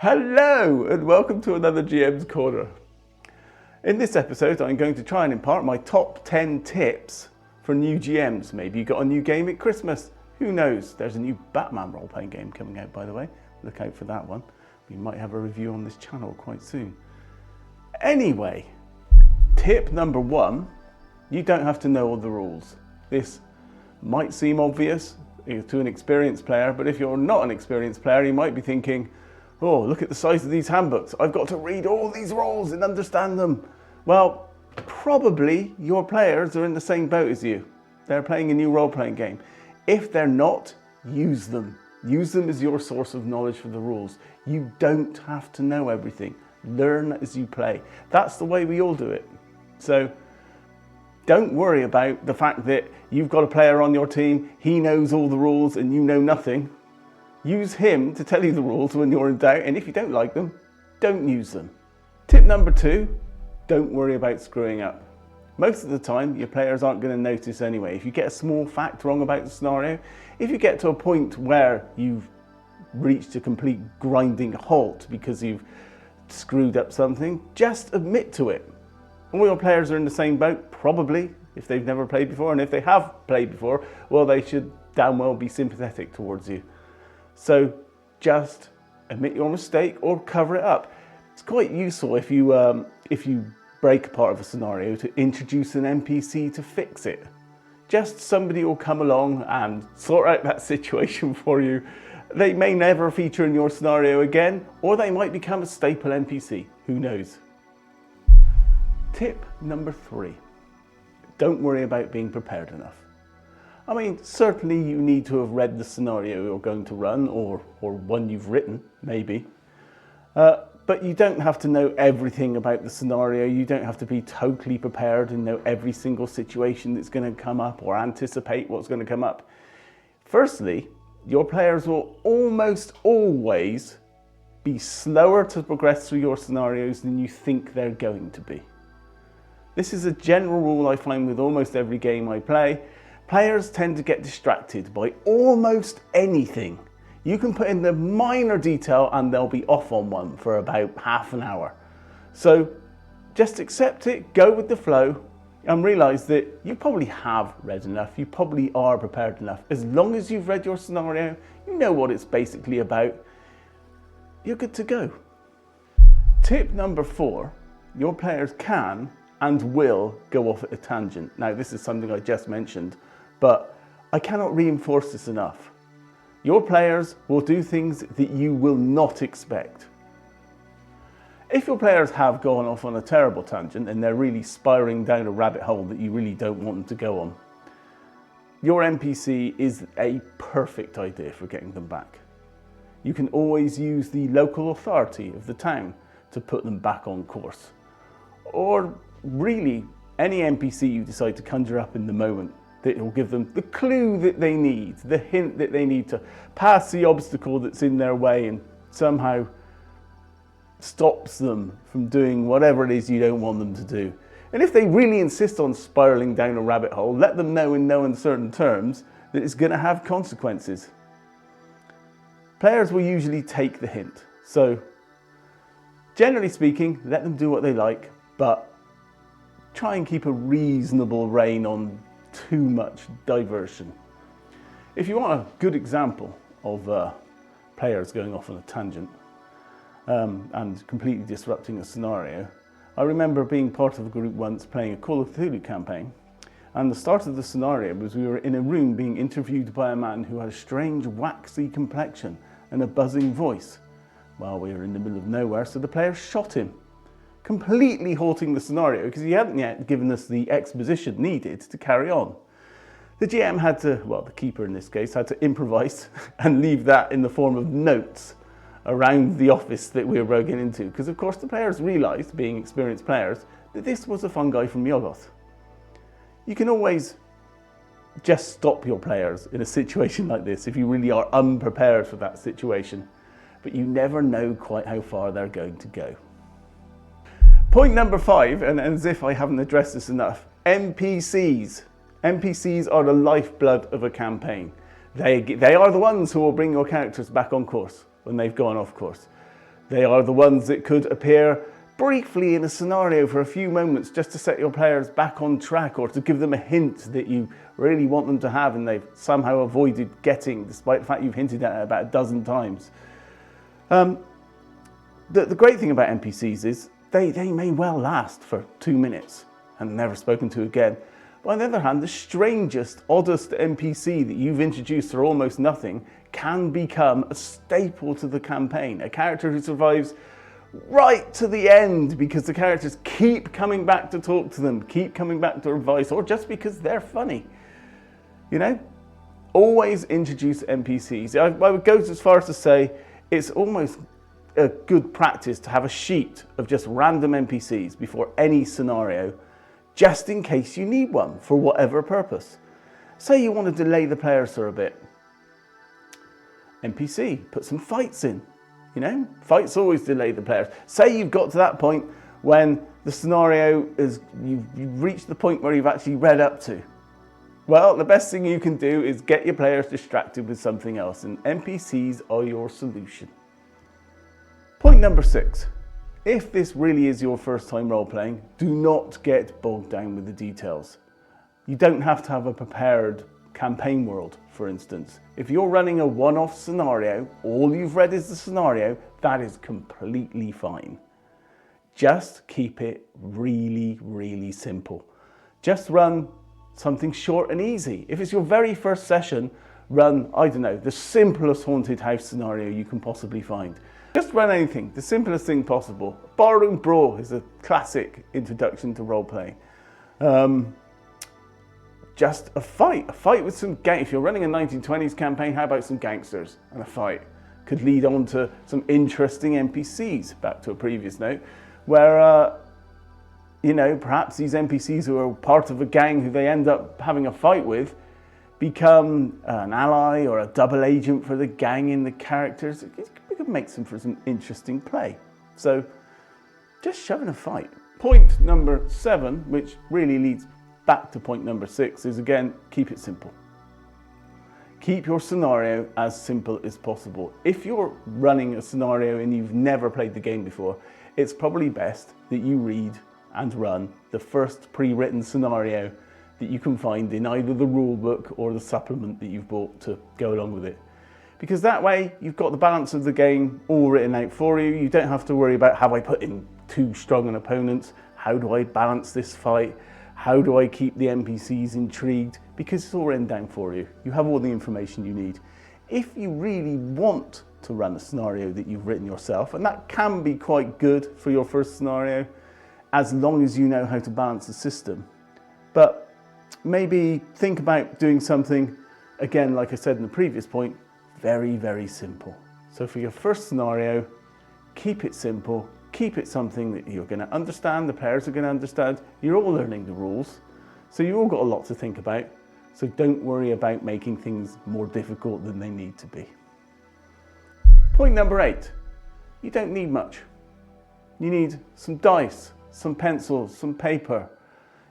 Hello and welcome to another GM's Corner. In this episode I'm going to try and impart my top 10 tips for new GMs. Maybe you got a new game at Christmas, who knows? There's a new Batman role-playing game coming out, by the way. Look out for that one. We might have a review on this channel quite soon. Anyway, tip number 1, you don't have to know all the rules. This might seem obvious to an experienced player, but if you're not an experienced player, you might be thinking, oh, look at the size of these handbooks. I've got to read all these rules and understand them. Well, probably your players are in the same boat as you. They're playing a new role-playing game. If they're not, use them. Use them as your source of knowledge for the rules. You don't have to know everything. Learn as you play. That's the way we all do it. So don't worry about the fact that you've got a player on your team, he knows all the rules and you know nothing. Use him to tell you the rules when you're in doubt, and if you don't like them, don't use them. Tip number 2, don't worry about screwing up. Most of the time, your players aren't going to notice anyway. If you get a small fact wrong about the scenario, if you get to a point where you've reached a complete grinding halt because you've screwed up something, just admit to it. All your players are in the same boat, probably, if they've never played before, and if they have played before, well, they should damn well be sympathetic towards you. So just admit your mistake or cover it up. It's quite useful if you break a part of a scenario to introduce an NPC to fix it. Just somebody will come along and sort out that situation for you. They may never feature in your scenario again, or they might become a staple NPC. Who knows? Tip number 3. Don't worry about being prepared enough. I mean, certainly you need to have read the scenario you're going to run, or one you've written, maybe. But you don't have to know everything about the scenario. You don't have to be totally prepared and know every single situation that's going to come up or anticipate what's going to come up. Firstly, your players will almost always be slower to progress through your scenarios than you think they're going to be. This is a general rule I find with almost every game I play. Players tend to get distracted by almost anything. You can put in the minor detail and they'll be off on one for about half an hour. So just accept it, go with the flow, and realize that you probably have read enough, you probably are prepared enough. As long as you've read your scenario, you know what it's basically about, you're good to go. Tip number 4, your players can and will go off at a tangent. Now, this is something I just mentioned, but I cannot reinforce this enough. Your players will do things that you will not expect. If your players have gone off on a terrible tangent and they're really spiraling down a rabbit hole that you really don't want them to go on, your NPC is a perfect idea for getting them back. You can always use the local authority of the town to put them back on course. Or really, any NPC you decide to conjure up in the moment that will give them the clue that they need, the hint that they need to pass the obstacle that's in their way and somehow stops them from doing whatever it is you don't want them to do. And if they really insist on spiraling down a rabbit hole, let them know in no uncertain terms that it's going to have consequences. Players will usually take the hint. So, generally speaking, let them do what they like, but try and keep a reasonable rein on too much diversion. If you want a good example of players going off on a tangent and completely disrupting a scenario, I remember being part of a group once playing a Call of Cthulhu campaign, and the start of the scenario was we were in a room being interviewed by a man who had a strange waxy complexion and a buzzing voice. Well, we were in the middle of nowhere, so the players shot him, completely halting the scenario because he hadn't yet given us the exposition needed to carry on. The GM had to, well, the keeper in this case, had to improvise and leave that in the form of notes around the office that we were broken into, because of course the players realised, being experienced players, that this was a fun guy from Yoggoth. You can always just stop your players in a situation like this if you really are unprepared for that situation, but you never know quite how far they're going to go. Point number 5, and as if I haven't addressed this enough, NPCs. NPCs are the lifeblood of a campaign. They are the ones who will bring your characters back on course when they've gone off course. They are the ones that could appear briefly in a scenario for a few moments just to set your players back on track or to give them a hint that you really want them to have and they've somehow avoided getting, despite the fact you've hinted at it about a dozen times. The great thing about NPCs is they may well last for 2 minutes and never spoken to again. But on the other hand, the strangest, oddest NPC that you've introduced for almost nothing can become a staple to the campaign. A character who survives right to the end because the characters keep coming back to talk to them, keep coming back to advice, or just because they're funny. You know? Always introduce NPCs. I would go as far as to say it's almost a good practice to have a sheet of just random NPCs before any scenario, just in case you need one for whatever purpose. Say you want to delay the players for a bit. NPC, put some fights in. You know, fights always delay the players. Say you've got to that point when the scenario is, you've reached the point where you've actually read up to. Well, the best thing you can do is get your players distracted with something else, and NPCs are your solution. Point number 6. If this really is your first time role-playing, do not get bogged down with the details. You don't have to have a prepared campaign world, for instance. If you're running a one-off scenario, all you've read is the scenario, that is completely fine. Just keep it really, really simple. Just run something short and easy. If it's your very first session, run, I don't know, the simplest haunted house scenario you can possibly find. Just run anything, the simplest thing possible. Barroom Brawl is a classic introduction to role-playing. Just a fight with some gang. If you're running a 1920s campaign, how about some gangsters and a fight? Could lead on to some interesting NPCs, back to a previous note, where, you know, perhaps these NPCs who are part of a gang who they end up having a fight with become an ally or a double agent for the gang in the characters. It could make them for some interesting play. So just shove in a fight. Point number 7, which really leads back to point number 6, is again, keep it simple. Keep your scenario as simple as possible. If you're running a scenario and you've never played the game before, it's probably best that you read and run the first pre-written scenario that you can find in either the rule book or the supplement that you've bought to go along with it. Because that way you've got the balance of the game all written out for you. You don't have to worry about, have I put in too strong an opponent? How do I balance this fight? How do I keep the NPCs intrigued? Because it's all written down for you. You have all the information you need. If you really want to run a scenario that you've written yourself, and that can be quite good for your first scenario, as long as you know how to balance the system. But maybe think about doing something, again, like I said in the previous point, very, very simple. So for your first scenario, keep it simple, keep it something that you're going to understand, the players are going to understand, you're all learning the rules, so you've all got a lot to think about, so don't worry about making things more difficult than they need to be. Point number 8, you don't need much. You need some dice, some pencils, some paper.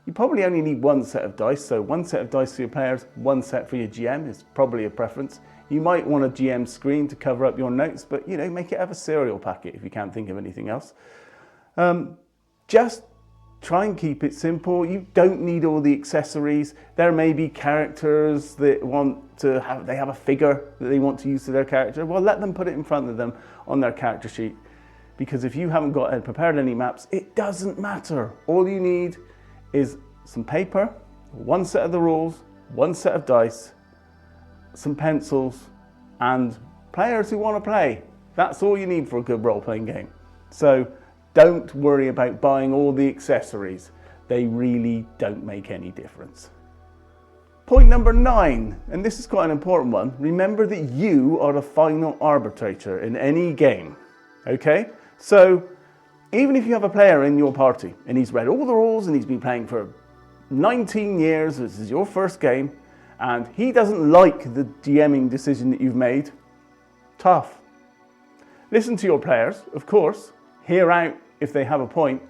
You probably only need one set of dice, so one set of dice for your players, one set for your GM is probably a preference. You might want a GM screen to cover up your notes, but you know, make it have a serial packet if you can't think of anything else. Just try and keep it simple. You don't need all the accessories. There may be characters that they have a figure that they want to use to their character. Well, let them put it in front of them on their character sheet. Because if you haven't prepared any maps, it doesn't matter. All you need is some paper, one set of the rules, one set of dice, some pencils, and players who want to play. That's all you need for a good role-playing game. So don't worry about buying all the accessories. They really don't make any difference. Point number 9, and this is quite an important one. Remember that you are the final arbitrator in any game, okay? So even if you have a player in your party and he's read all the rules and he's been playing for 19 years, this is your first game, and he doesn't like the DMing decision that you've made, tough. Listen to your players, of course, hear out if they have a point,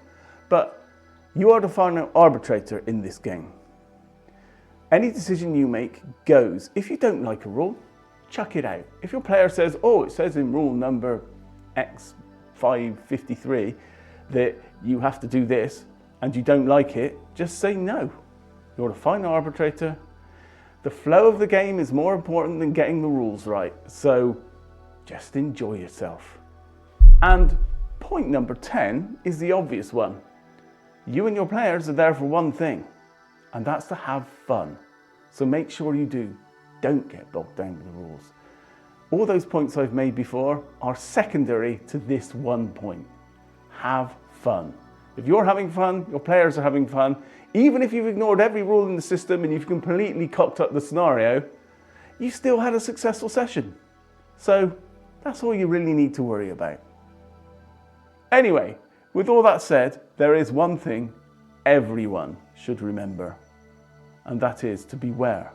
but you are the final arbitrator in this game. Any decision you make goes. If you don't like a rule, chuck it out. If your player says, oh, it says in rule number X 553 that you have to do this and you don't like it, just say no. You're the final arbitrator. The flow of the game is more important than getting the rules right, so just enjoy yourself. And point number 10 is the obvious one. You and your players are there for one thing, and that's to have fun. So make sure you do. Don't get bogged down with the rules. All those points I've made before are secondary to this one point. Have fun. If you're having fun, your players are having fun, even if you've ignored every rule in the system and you've completely cocked up the scenario, you still had a successful session. So that's all you really need to worry about. Anyway, with all that said, there is one thing everyone should remember, and that is to beware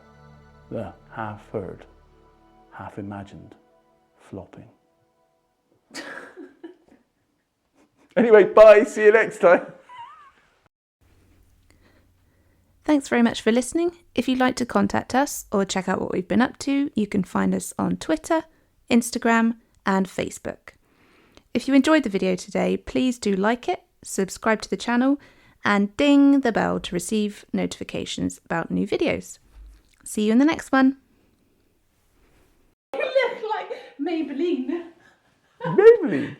the half-heard, half-imagined flopping. Anyway, bye, see you next time. Thanks very much for listening. If you'd like to contact us or check out what we've been up to, you can find us on Twitter, Instagram, and Facebook. If you enjoyed the video today, please do like it, subscribe to the channel, and ding the bell to receive notifications about new videos. See you in the next one. You look like Maybelline. Maybelline?